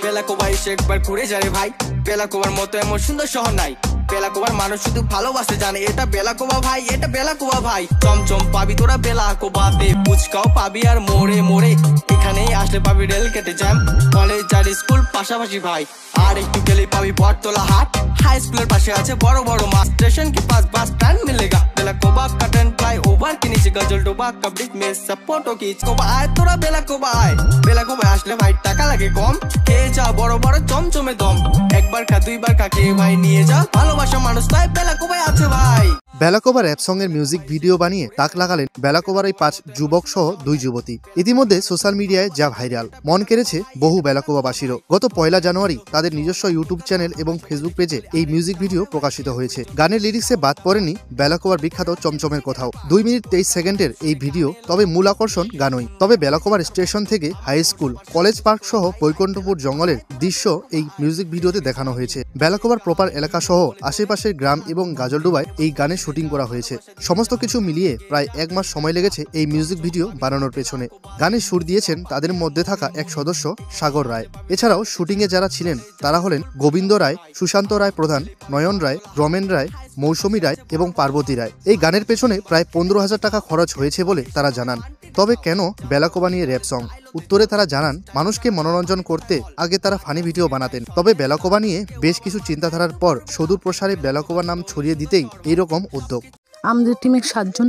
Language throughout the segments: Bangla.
বেলাকোবা এসে একবার ঘুরে যারে ভাই, বেলাকোবার মতো এমন সুন্দর শহর নাই। বেলাকোবার মানুষ শুধু ভালোবাসতে জানে, এটা বেলাকোবা ভাই, এটা বেলাকোবা ভাই। চমচম পাবি তোরা বেলাকোবাতে, ফুচকাও পাবি আর মোড়ে মোড়ে। এখানেই আসলে পাবি রেল কেটে জ্যাম, কলেজ আর স্কুল পাশাপাশি ভাই। আর একটু গেলেই পাবি বটতলা হাট, हाई स्कूल पास बड़ बड़ मास, स्टेशन के पास बस स्टैंड मिलेगा। बेलाकोबा का ट्रेन फ्लाई ओवर के नीचे गजलडोबा का ब्रिज में सब फोटो खींच। कोबा आए तोरा बेलाकोबा आए, बेलाकोबा आसले भाई टाका लागे कम। খেয়ে যা বড় বড় চমচমে দম, একবার খা দুইবার খা খেয়ে ভাই নিয়ে যা, ভালোবাসা মানুষ তাই বেলাকোবায় আছে ভাই। বেলাকোবা র‍্যাপ সঙ্গের মিউজিক ভিডিও বানিয়ে তাক লাগালেন বেলাকোবার এই 5 যুবক সহ 2 যুবতী। ইতিমধ্যে সোশ্যাল মিডিয়ায় যা ভাইরাল, মন কেড়েছে বহু বেলাকোবাবাসীরও। গত 1 জানুয়ারি তাদের নিজস্ব ইউটিউব চ্যানেল এবং ফেসবুক পেজে এই মিউজিক ভিডিও প্রকাশিত হয়েছে। গানের লিরিক্সে বাদ পড়েনি বেলাকোবার বিখ্যাত চমচমের কোথাও। 2 মিনিট 23 সেকেন্ডের এই ভিডিও, তবে মূল আকর্ষণ গানই। তবে বেলাকোবার স্টেশন থেকে হাই স্কুল, কলেজ পার্ক সহ বৈকুণ্ঠপুর জঙ্গলের দৃশ্য এই মিউজিক ভিডিওতে দেখানো হয়েছে। বেলাকোবার প্রপার এলাকা সহ আশেপাশের গ্রাম এবং গাজলডোবায় এই গানের শুটিং করা হয়েছে। সমস্ত কিছু মিলিয়ে প্রায় 1 মাস সময় লেগেছে এই মিউজিক ভিডিও বানানোর পেছনে। গানের সুর দিয়েছেন তাদের মধ্যে থাকা এক সদস্য সাগর রায়। এছাড়াও শুটিংয়ে যারা ছিলেন তারা হলেন গোবিন্দ রায়, সুশান্ত রায় প্রধান, নয়ন রায়, রমেন রায়, মৌসুমী রায় এবং পার্বতী রায়। এই গানের পেছনে প্রায় 15,000 টাকা খরচ হয়েছে বলে তারা জানান। তবে কেন বেলাকোবা নিয়ে র‍্যাপ সং? উত্তরে তারা জানান, মানুষকে মনোরঞ্জন করতে আগে তারা ফানি ভিডিও বানাতেন, তবে বেলাকোবা নিয়ে বেশ কিছু চিন্তাধারার পর সুদূর প্রসারে বেলাকোবা নাম ছড়িয়ে দিতেই এইরকম উদ্যোগ। আমাদের টিমে 7 জন,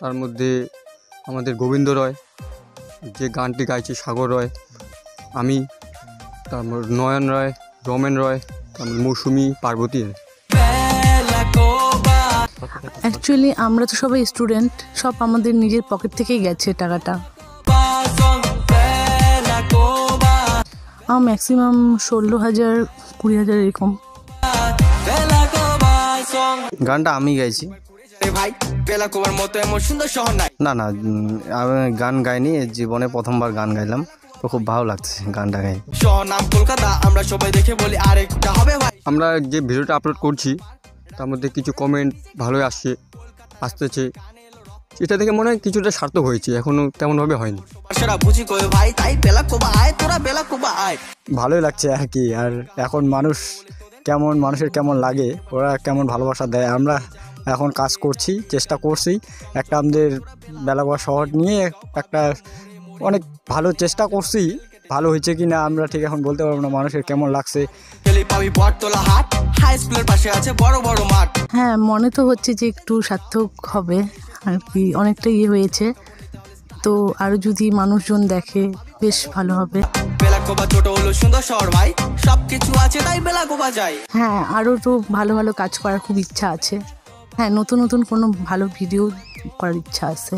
তার মধ্যে আমাদের গোবিন্দ রয়, যে গানটি গাইছে সাগর রয়, আমি, তারপর নয়ন রায়, রমেন রয়, তারপর মৌসুমী, পার্বতী। অ্যাকচুয়ালি আমরা তো সবাই স্টুডেন্ট, সব আমাদের নিজের পকেট থেকেই গেছে টাকাটা। ম্যাক্সিমাম 16,000 20,000 এরকম। গানটা আমি গাইছি। ভাই বেলাকোবার মতো এমন সুন্দর শহর নাই। না না, আমি গান গাইনি, জীবনে প্রথমবার গান গাইলাম, তো খুব ভালো লাগছে গানটা গাই। শহর নাম কলকাতা, আমরা সবাই দেখে বলি আরেকটা হবে ভাই। আমরা যে ভিডিওটা আপলোড করছি তার মধ্যে কিছু কমেন্ট ভালোই আসতেছে, এটা দেখে মনে হয় কিছুটা সার্থক হয়েছে, এখনো তেমনভাবে হয়নি। বুঝি কই ভাই, তাই বেলাকোবা আয় তোরা বেলাকোবা আয়। ভালোই লাগছে আর কি। আর এখন মানুষের কেমন লাগে, ওরা কেমন ভালোবাসা দেয়, আমরা এখন কাজ করছি, চেষ্টা করছি একটা আমাদের বেলাকোবা শহর নিয়ে একটা অনেক ভালো চেষ্টা করছি। ভালো হয়েছে কি না আমরা ঠিক এখন বলতে পারবো না, মানুষের কেমন লাগছে। হ্যাঁ, মনে তো হচ্ছে যে একটু সার্থক হবে আর কি, অনেকটা হয়েছে তো, আরো যদি মানুষজন দেখে বেশ ভালো হবে। বেলাকোবা ছোট হলো সুন্দর শহর ভাই, সবকিছু আছে তাই বেলাকোবা যাই। হ্যাঁ, আরো তো ভালো ভালো কাজ করার খুব ইচ্ছা আছে। হ্যাঁ, নতুন নতুন কোনো ভালো ভিডিও করার ইচ্ছা আছে।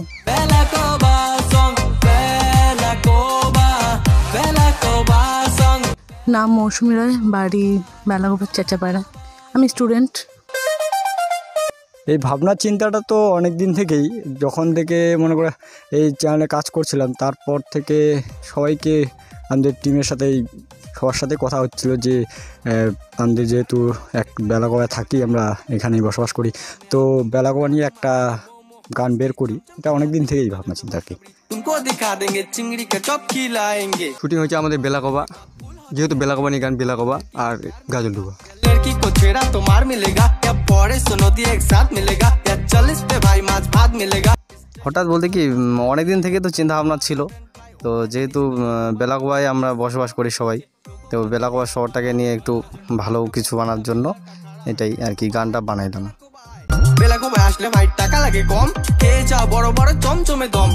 নাম মৌসুমী রায়, বাড়ি বেলাকোবা চেঁচাপাড়া, আমি স্টুডেন্ট। এই ভাবনা চিন্তাটা তো অনেক দিন থেকেই, যখন থেকে মনে করে এই চ্যানেলে কাজ করছিলাম তারপর থেকে সবাইকে, আমাদের টিমের সাথে সবার সাথে কথা হচ্ছিল যে আমাদের যেহেতু এক বেলাকোবায় থাকি, আমরা এখানেই বসবাস করি, তো বেলাকোবা নিয়ে একটা গান বের করি। এটা অনেক দিন থেকেই ভাবনা চিন্তা আর কি। শুটিং হয়েছে আমাদের বেলাকোবা, যেহেতু বেলাকোবা নিয়ে গান, বেলাকোবা আর গাজলডোবা। হঠাৎ বলতে কি, অনেকদিন থেকে তো চিন্তা ভাবনা ছিল, তো যেহেতু বেলাকোবায় আমরা বসবাস করি সবাই, তো বেলাকোবা শহরটাকে নিয়ে একটু ভালো কিছু বানার জন্য এটাই আর কি গানটা বানাইলাম। বেলাকোবায় আসলে ভাই টাকা লাগে কম, খেয়ে যা বড় বড় চমচমে দম।